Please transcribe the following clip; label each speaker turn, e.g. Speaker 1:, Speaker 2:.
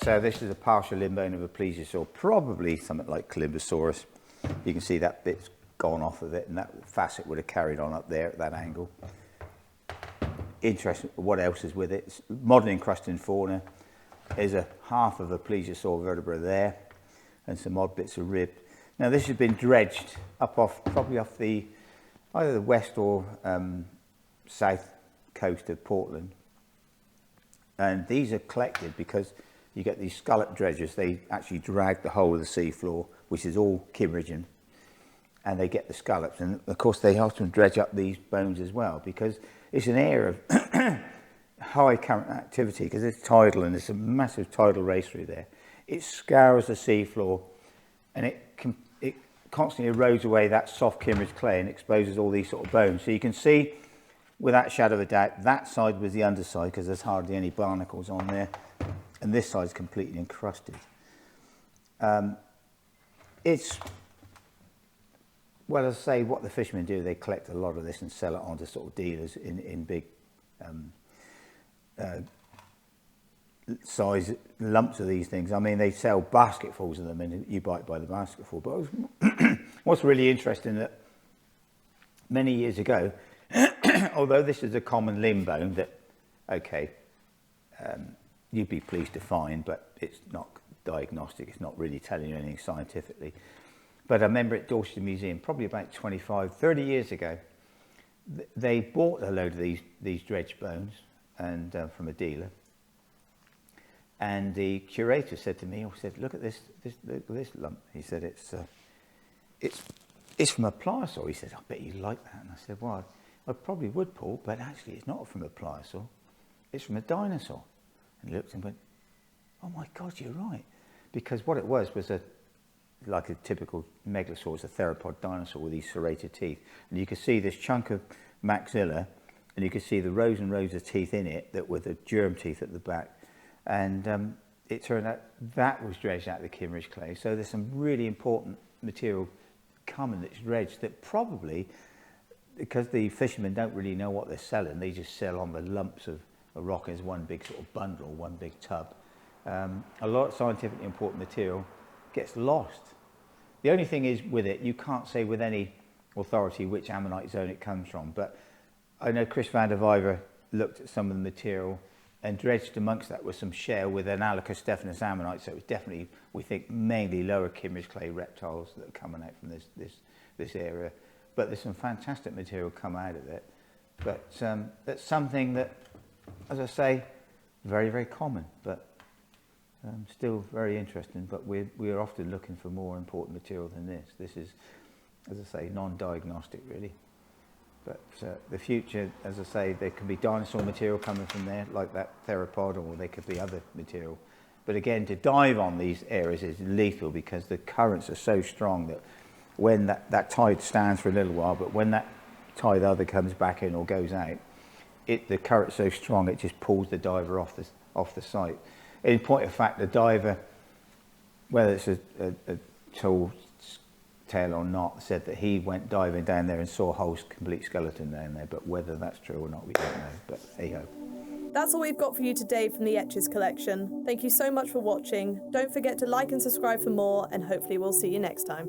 Speaker 1: So this is a partial limb bone of a plesiosaur, probably something like Calimbosaurus. You can see that bit's gone off of it, and that facet would have carried on up there at that angle. Interesting, what else is with it? It's modern encrusting fauna. There's a half of a plesiosaur vertebra there, and some odd bits of rib. Now this has been dredged up off, probably off the either the west or south coast of Portland. And these are collected because you get these scallop dredgers. They actually drag the whole of the sea floor, which is all Kimmeridgian, and they get the scallops. And of course they often dredge up these bones as well, because it's an area of high current activity, because it's tidal and there's a massive tidal race through there. It scours the sea floor, and it constantly erodes away that soft Kimmeridge clay and exposes all these sort of bones. So you can see, without shadow of a doubt, that side was the underside, because there's hardly any barnacles on there, and this side's completely encrusted. It's, well, as I say, what the fishermen do, they collect a lot of this and sell it on to sort of dealers in big size lumps of these things. I mean, they sell basketfuls of them, and you buy it by the basketful. But what's really interesting, that many years ago, although this is a common limb bone that, okay, you'd be pleased to find, but it's not diagnostic, it's not really telling you anything scientifically. But I remember at Dorchester Museum, probably about 25, 30 years ago, they bought a load of these dredged bones and from a dealer. And the curator said to me, he said, look at this lump. He said, it's from a plesiosaur. He said, I bet you like that. And I said, well, I probably would, Paul, but actually it's not from a plesiosaur. It's from a dinosaur. And he looked and went, oh my God, you're right. Because what it was like a typical megalosaurus, a theropod dinosaur with these serrated teeth. And you could see this chunk of maxilla, and you could see the rows and rows of teeth in it that were the germ teeth at the back. And it turned out that was dredged out of the Kimmeridge clay. So there's some really important material coming that's dredged that probably, because the fishermen don't really know what they're selling, they just sell on the lumps of rock as one big sort of bundle, one big tub. A lot of scientifically important material gets lost. The only thing is with it, you can't say with any authority which ammonite zone it comes from, but I know Chris van der Wyver looked at some of the material and dredged amongst that with some shell with analogous Stephanus ammonite, so it was definitely, we think, mainly lower Kimmeridge clay reptiles that are coming out from this area. But there's some fantastic material come out of it. But that's something that, as I say, very, very common, but still very interesting. But we're often looking for more important material than this. This is, as I say, non-diagnostic really. But the future, as I say, there can be dinosaur material coming from there, like that theropod, or there could be other material. But again, to dive on these areas is lethal, because the currents are so strong that when that tide stands for a little while, but when that tide either comes back in or goes out, the current's so strong it just pulls the diver off the site. In point of fact, the diver, whether it's a tall tail or not, said that he went diving down there and saw a whole complete skeleton down there, but whether that's true or not, we don't know. But hey ho.
Speaker 2: That's all we've got for you today from the Etches collection. Thank you so much for watching. Don't forget to like and subscribe for more, and hopefully we'll see you next time.